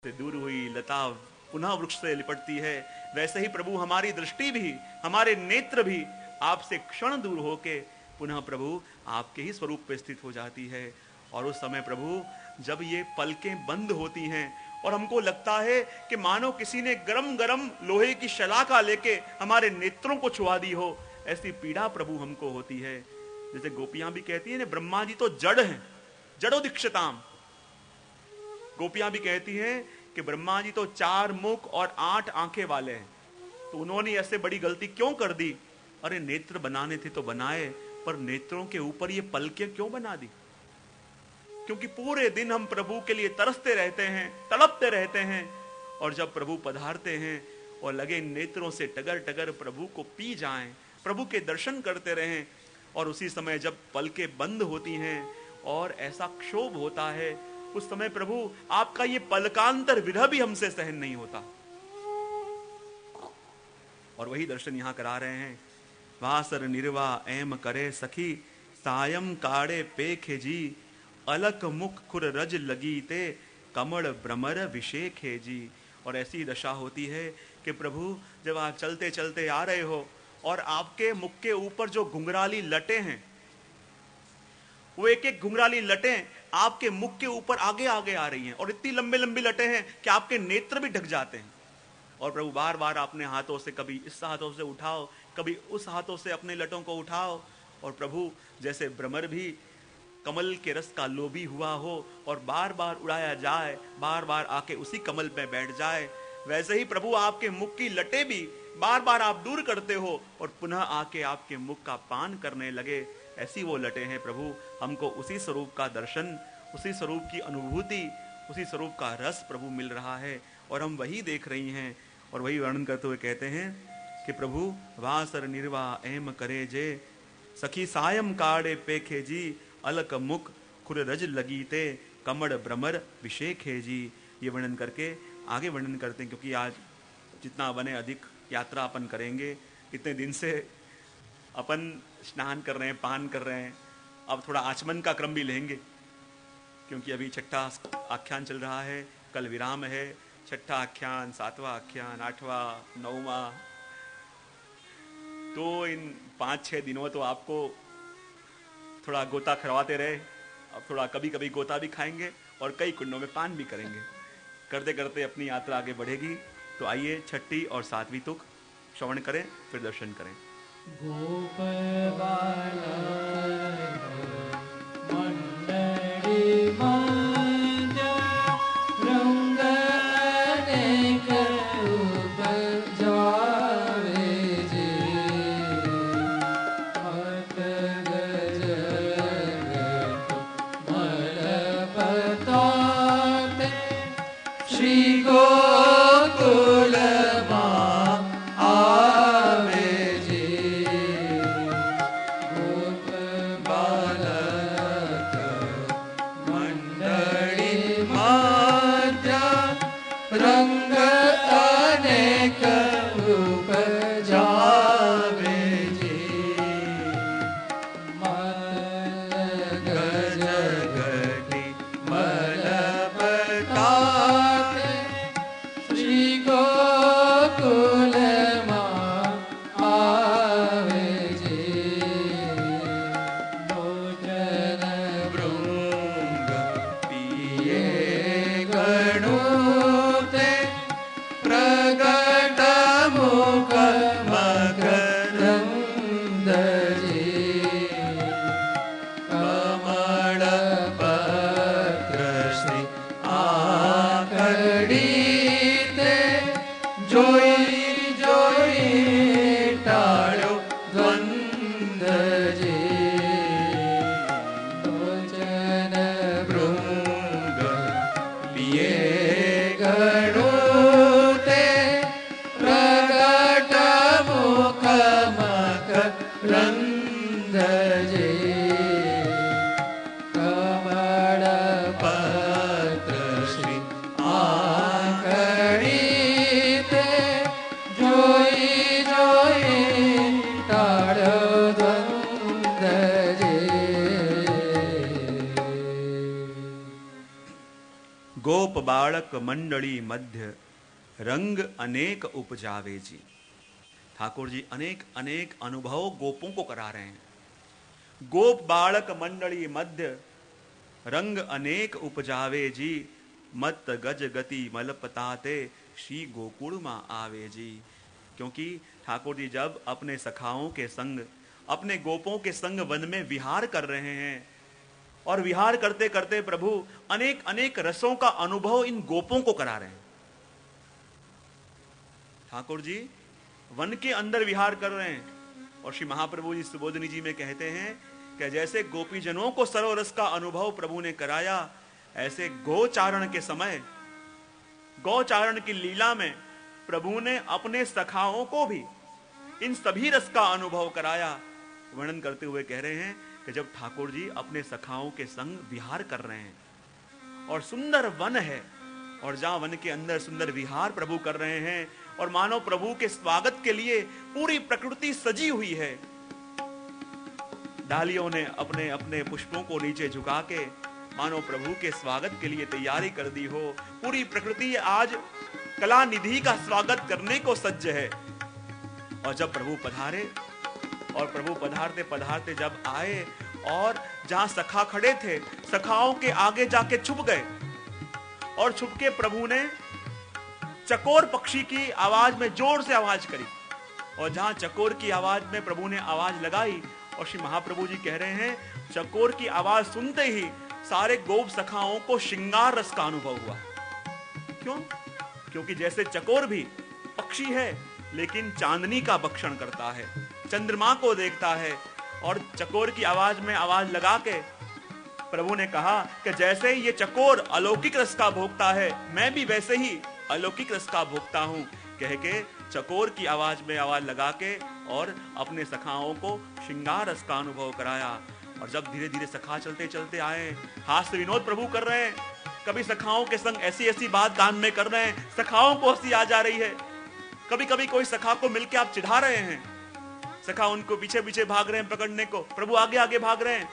से दूर हुई लता पुनः वृक्ष से लिपटती है, वैसे ही प्रभु हमारी दृष्टि भी, हमारे नेत्र भी आपसे क्षण दूर होके पुनः प्रभु आपके ही स्वरूप पे स्थित हो जाती है। और उस समय प्रभु जब ये पलकें बंद होती हैं और हमको लगता है कि मानो किसी ने गरम गरम लोहे की शलाका लेके हमारे नेत्रों को छुआ दी हो, ऐसी पीड़ा प्रभु हमको होती है। जैसे गोपियां भी कहती हैं ना, ब्रह्मा जी तो जड़ हैं, जड़ो दीक्षिताम। गोपियां भी कहती हैं कि ब्रह्मा जी तो 4 मुख और 8 आंखें वाले हैं, तो उन्होंने ऐसे बड़ी गलती क्यों कर दी? अरे नेत्र बनाने थे तो बनाए, पर नेत्रों के ऊपर ये पलकें क्यों बना दी? क्योंकि पूरे दिन हम प्रभु के लिए तरसते रहते हैं, तड़पते रहते हैं, और जब प्रभु पधारते हैं और लगे नेत्रों से टगर टगर प्रभु को पी जाएं, प्रभु के दर्शन करते रहें, और उसी समय जब पलकें बंद होती हैं और ऐसा क्षोभ होता है, उस समय प्रभु आपका ये पलकांतर विरह भी हमसे सहन नहीं होता। और वही दर्शन यहां करा रहे हैं। वासर निर्वा एम करे सखी, सायम काड़े पेखे जी, अलक मुख खुर रज लगी ते, कमल भ्रमर विषेखे जी। और ऐसी दशा होती है कि प्रभु जब आप चलते चलते आ रहे हो और आपके मुख के ऊपर जो घुंघराली लटें हैं, वो एक एक घुंघराली लटें आपके मुख के ऊपर आगे आगे आ रही हैं, और इतनी लंबी लंबी लटें हैं कि आपके नेत्र भी ढक जाते हैं। और प्रभु बार बार अपने हाथों से, कभी इस हाथों से उठाओ, कभी उस हाथों से अपने लटों को उठाओ, और प्रभु जैसे भ्रमर भी कमल के रस का लोभी हुआ हो और बार बार उड़ाया जाए, बार बार आके उसी कमल पे बैठ जाए, वैसे ही प्रभु आपके मुख की लटें भी बार बार आप दूर करते हो और पुनः आके आपके मुख का पान करने लगे। ऐसी वो लटें हैं प्रभु, हमको उसी स्वरूप का दर्शन, उसी स्वरूप की अनुभूति, उसी स्वरूप का रस प्रभु मिल रहा है, और हम वही देख रही हैं। और वही वर्णन करते हुए कहते हैं कि प्रभु वासर निर्वा एम करे जे, सखी सायम काड़े पेखे जी, अलक मुख खुर रज लगी ते, कमड़ भ्रमर विषेखे जी। ये वर्णन करके आगे वर्णन करते हैं, क्योंकि आज जितना बने अधिक यात्रा अपन करेंगे। इतने दिन से अपन स्नान कर रहे हैं, पान कर रहे हैं, अब थोड़ा आचमन का क्रम भी लेंगे, क्योंकि अभी छठा आख्यान चल रहा है, कल विराम है। छठा आख्यान, 7वां आख्यान, 8वां, 9वां, तो इन 5-6 दिनों तो आपको थोड़ा गोता खरवाते रहे। अब थोड़ा कभी कभी गोता भी खाएंगे और कई कुंडों में पान भी करेंगे। करते करते अपनी यात्रा आगे बढ़ेगी। तो आइए छठी और 7वीं तुक श्रवण करें, फिर दर्शन करें। बालक मंडली मध्य रंग अनेक उपजावे जी। ठाकुर जी अनेक अनेक अनुभव गोपों को करा रहे हैं। गोप बालक मंडली मध्य रंग अनेक उपजावे जी, मत गज गति मलपताते श्री गोकुल मा आवे जी। क्योंकि ठाकुर जी जब अपने सखाओं के संग, अपने गोपों के संग वन में विहार कर रहे हैं, और विहार करते करते प्रभु अनेक अनेक रसों का अनुभव इन गोपों को करा रहे हैं। ठाकुर जी वन के अंदर विहार कर रहे हैं, और श्री महाप्रभु जी सुबोधनी जी में कहते हैं कि जैसे गोपीजनों को सरोरस का अनुभव प्रभु ने कराया, ऐसे गोचारण के समय, गौचारण की लीला में प्रभु ने अपने सखाओं को भी इन सभी रस का अनुभव कराया। वर्णन करते हुए कह रहे हैं कि जब ठाकुर जी अपने सखाओं के संग विहार कर रहे हैं, और सुंदर वन है, और जहां वन के अंदर सुंदर विहार प्रभु कर रहे हैं, और मानो प्रभु के स्वागत के लिए पूरी प्रकृति सजी हुई है। डालियों ने अपने अपने पुष्पों को नीचे झुका के मानो प्रभु के स्वागत के लिए तैयारी कर दी हो। पूरी प्रकृति आज कला निधि का स्वागत करने को सज्ज है। और जब प्रभु पधारे, और प्रभु पधारते पधारते जब आए, और जहां सखा खड़े थे, सखाओं के आगे जाके छुप गए, और छुप के प्रभु ने चकोर पक्षी की आवाज में जोर से आवाज करी, और जहां चकोर की आवाज में प्रभु ने आवाज लगाई, और श्री महाप्रभु जी कह रहे हैं चकोर की आवाज सुनते ही सारे गोप सखाओं को श्रृंगार रस का अनुभव हुआ। क्यों? क्योंकि जैसे चकोर भी पक्षी है, लेकिन चांदनी का भक्षण करता है, चंद्रमा को देखता है, और चकोर की आवाज में आवाज लगा के प्रभु ने कहा कि जैसे ये चकोर अलौकिक रस का भोगता है, मैं भी वैसे ही अलौकिक रस का भोगता हूं। कह के चकोर की आवाज में आवाज लगा के और अपने सखाओं को श्रृंगार रस का अनुभव कराया। और जब धीरे धीरे सखा चलते चलते आए, हास्य विनोद प्रभु कर रहे हैं, कभी सखाओं के संग ऐसी ऐसी बात कान में कर रहे हैं, सखाओं को हंसी आ जा रही है। कभी कभी कोई सखा को मिलके आप चिढ़ा रहे हैं, सखा उनको पीछे पीछे भाग रहे हैं पकड़ने को, प्रभु आगे आगे भाग रहे हैं,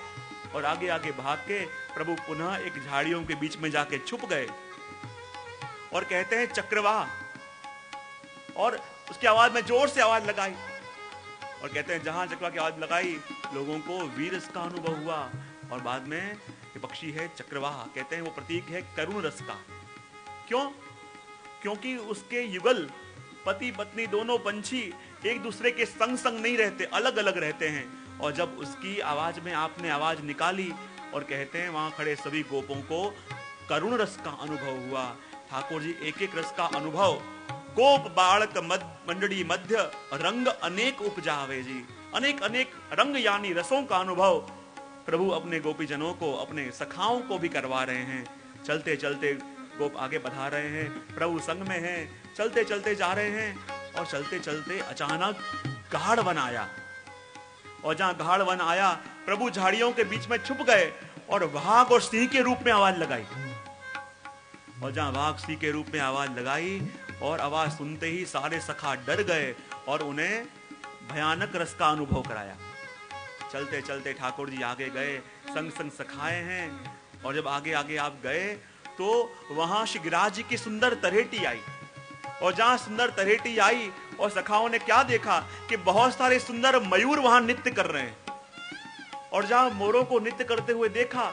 और आगे आगे भाग के प्रभु पुनः एक झाड़ियों के बीच में जाके छुप गए, और कहते हैं चक्रवाह, और उसकी आवाज में जोर से आवाज लगाई, और कहते हैं जहां चक्रवाह की आवाज लगाई, लोगों को वीर रस का अनुभव हुआ। और बाद में ये पक्षी है चक्रवाह, कहते हैं वो प्रतीक है करुण रस का। क्यों? क्योंकि उसके युगल पति पत्नी दोनों पंछी एक दूसरे के संग संग नहीं रहते, अलग अलग रहते हैं। और जब उसकी आवाज में आपने आवाज निकाली, और कहते हैं वहां खड़े सभी गोपों को करुण रस का अनुभव हुआ। ठाकुर जी एक एक रस का अनुभव, गोप बालक मंडली मध्य रंग अनेक उपजावे जी, अनेक अनेक रंग यानी रसों का अनुभव प्रभु अपने गोपीजनों को, अपने सखाओं को भी करवा रहे हैं। चलते चलते गोप आगे बढ़ा रहे हैं, प्रभु संग में हैं, चलते चलते जा रहे हैं, और चलते चलते अचानक गाढ़ वन आया, और जहां गाढ़ वन आया प्रभु झाड़ियों के बीच में छुप गए, और वाघ और सिंह के रूप में आवाज लगाई, और जहां वाघ सिंह के रूप में आवाज लगाई, और आवाज सुनते ही सारे सखा डर गए, और उन्हें भयानक रस का अनुभव कराया। चलते चलते ठाकुर जी आगे गए, संग संग सखाए हैं, और जब आगे आगे आप गए तो वहां श्री गिरिराज जी की सुंदर तरहेटी आई, और जहां सुंदर तरहेटी आई, और सखाओं ने क्या देखा कि बहुत सारे सुंदर मयूर वहां नृत्य कर रहे हैं। और जहां मोरों को नृत्य करते हुए देखा,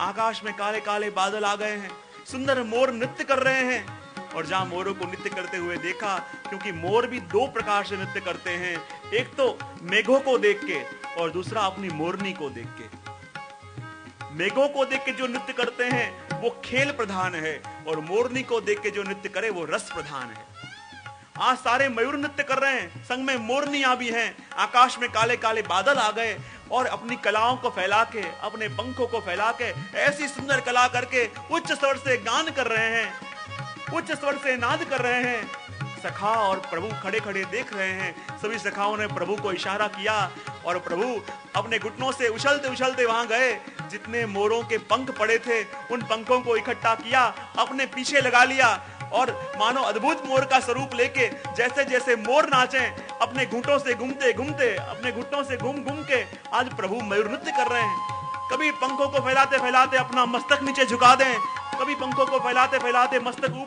आकाश में काले काले बादल आ गए हैं, सुंदर मोर नृत्य कर रहे हैं। और जहां मोरों को नृत्य करते हुए देखा, क्योंकि मोर भी दो प्रकार से नृत्य करते हैं, एक तो मेघों को देख के, और दूसरा अपनी मोरनी को देख के। मेघों को देख के जो नृत्य करते हैं वो खेल प्रधान है, और मोरनी को देख के जो नृत्य करे वो रस प्रधान है। आज सारे मयूर नृत्य कर रहे हैं, संग में मोरनियां भी हैं, आकाश में काले काले बादल आ गए, और अपनी कलाओं को फैला के, अपने पंखों को फैला के ऐसी सुंदर कला करके उच्च स्वर से गान कर रहे हैं, उच्च स्वर से नाद कर रहे हैं। सखा और प्रभु खड़े खड़े देख रहे हैं। सभी सखाओं ने प्रभु को इशारा किया, और प्रभु अपने घुटनों से उछलते उछलते वहां गए, जितने मोरों के पंख पड़े थे उन पंखों को इकट्ठा किया, अपने पीछे लगा लिया, और मानो अद्भुत मोर का स्वरूप लेके जैसे जैसे मोर नाचे, अपने घुटनों से घूमते घूमते, अपने घुटनों से घूम घूम के आज प्रभु मयूर नृत्य कर रहे हैं। कभी पंखों को फैलाते फैलाते अपना मस्तक नीचे झुका दें, कभी पंखों को फैलाते फैलाते मस्तक ऊपर